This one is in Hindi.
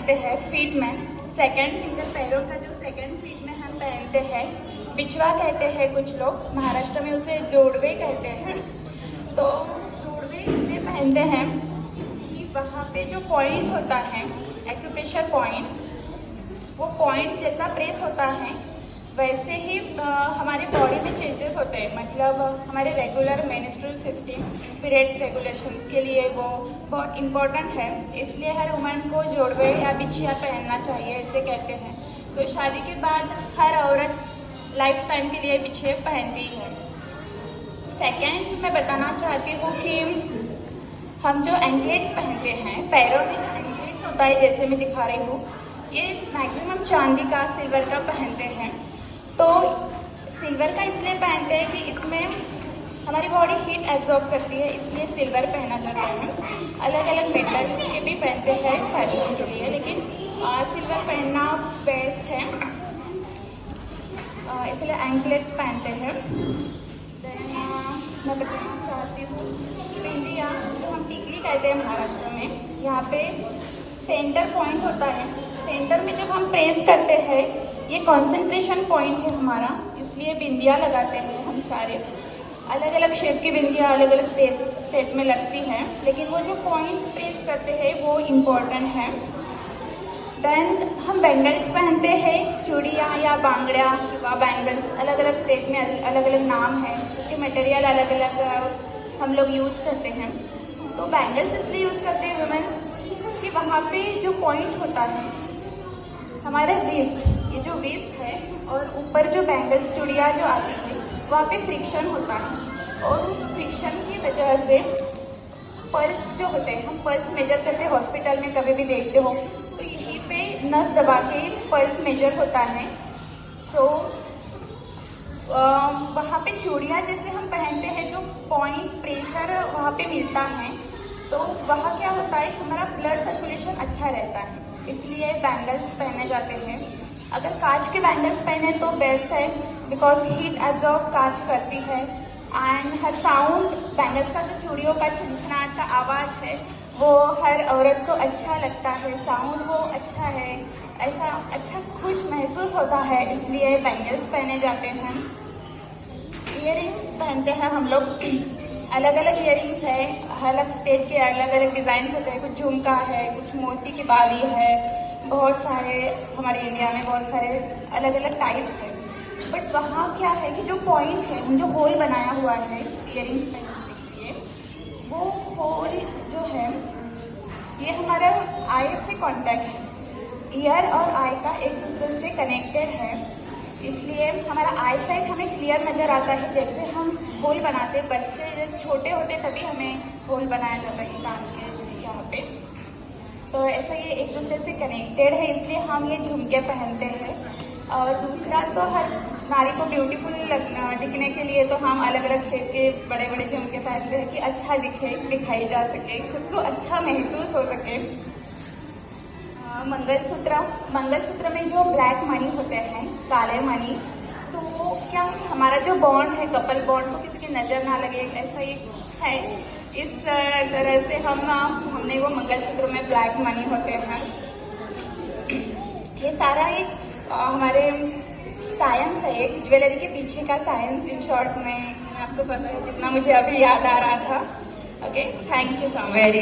पहनते हैं फीट में, सेकंड फिंगर पैरों का जो सेकंड फीट में हम पहनते हैं, बिछवा कहते हैं कुछ लोग, महाराष्ट्र में उसे जोड़वे कहते हैं। तो जोड़वे इसलिए पहनते हैं कि वहाँ पे जो पॉइंट होता है, एक्यूप्रेशर पॉइंट, वो पॉइंट जैसा प्रेस होता है वैसे ही हमारे बॉडी में चेंजेस होते हैं। मतलब हमारे regular menstrual system, period regulations के लिए वो बहुत इम्पोर्टेंट है। इसलिए हर वुमन को जोड़वे या बिछिया पहनना चाहिए, ऐसे कहते हैं। तो शादी के बाद हर औरत लाइफ टाइम के लिए बिछिया पहनती है। सेकेंड मैं बताना चाहती हूँ कि हम जो एंकलेट्स पहनते हैं, पैरों में जो एंकलेट्स होता है, जैसे मैं दिखा रही हूँ, ये मैक्सिमम चांदी का, सिल्वर का पहनते हैं। तो सिल्वर का इसलिए पहनते हैं कि इसमें हमारी बॉडी हीट एब्जॉर्ब करती है, इसलिए सिल्वर पहना जाता है। अलग अलग मेटल्स के भी पहनते हैं फैशन के लिए, लेकिन सिल्वर पहनना बेस्ट है, इसलिए एंकलेट्स पहनते हैं। देन मैं बताना चाहती हूँ कि बिंदिया, जो हम टिकली कहते हैं महाराष्ट्र में, यहाँ पे सेंटर पॉइंट होता है। सेंटर में जब हम प्रेस करते हैं, ये कंसंट्रेशन पॉइंट है हमारा, इसलिए बिंदिया लगाते हैं हम सारे। अलग अलग शेप की बिंदिया अलग अलग स्टेप में लगती हैं, लेकिन वो जो पॉइंट प्रेस करते हैं वो इम्पोर्टेंट है। देन हम बैंगल्स पहनते हैं, चूड़ियाँ या बांगड़िया या बैंगल्स, अलग अलग स्टेट में अलग अलग नाम है, उसके मटेरियल अलग अलग हम लोग यूज़ करते हैं। तो बैंगल्स इसलिए यूज़ करते हैं वुमेन्स कि वहाँ पे जो पॉइंट होता है हमारा रिस्ट, ये जो रिस्ट है और ऊपर जो बैंगल्स चूड़ियाँ जो आती है, वहाँ पे फ्रिक्शन होता है, और उस फ्रिक्शन की वजह से पल्स जो होते हैं, हम पल्स मेजर करते हैं हॉस्पिटल में, कभी भी देखते हो तो यहीं पे नस दबा के पल्स मेजर होता है। सो वहाँ पे चूड़ियाँ जैसे हम पहनते हैं, जो पॉइंट प्रेशर वहाँ पे मिलता है, तो वहाँ क्या होता है, हमारा ब्लड सर्कुलेशन अच्छा रहता है, इसलिए बैंगल्स पहने जाते हैं। अगर कांच के बैंगल्स पहने तो बेस्ट है, बिकॉज हीट एब्जॉर्ब कांच करती है। एंड हर साउंड, बैंगल्स का जो चूड़ियों का छनछनाहट का आवाज़ है, वो हर औरत को अच्छा लगता है, साउंड वो अच्छा है, ऐसा अच्छा खुश महसूस होता है, इसलिए बैंगल्स पहने जाते हैं। ईयरिंग्स पहनते हैं हम लोग, अलग अलग ईयरिंग्स है, अलग स्टेट के अलग अलग डिज़ाइन होते हैं, कुछ झुमका है, कुछ मोती की बाली है, बहुत सारे हमारे इंडिया में बहुत सारे अलग अलग टाइप्स है। बट वहाँ क्या है कि जो पॉइंट है, हम जो होल बनाया हुआ है ईयरिंग्स पहनने के लिए, वो होल जो है ये हमारा आई से कॉन्टैक्ट है, ईयर और आई का एक दूसरे से कनेक्टेड है, इसलिए हमारा आई साइट हमें क्लियर नज़र आता है। जैसे हम होल बनाते, बच्चे जैसे छोटे होते तभी हमें होल बनाया जाता है कान के यहाँ पे, तो ऐसा ये एक दूसरे से कनेक्टेड है, इसलिए हम ये झुमके पहनते हैं। और दूसरा तो हर नारी को ब्यूटीफुल दिखने के लिए तो हम अलग अलग शेप के बड़े बड़े झुमके पहनते हैं कि अच्छा दिखाई जा सके, खुद को अच्छा महसूस हो सके। मंगलसूत्र में जो ब्लैक मनी होते हैं, काले मनी, तो क्या हमारा जो बॉन्ड है, कपल बॉन्ड, को किसी की नज़र ना लगे, ऐसा ही है। इस तरह से हमने वो मंगलसूत्र में ब्लैक मनी होते हैं। ये सारा एक हमारे साइंस है, एक ज्वेलरी के पीछे का साइंस, इन शॉर्ट में आपको पता है, जितना मुझे अभी याद आ रहा था। Okay, thank you so much.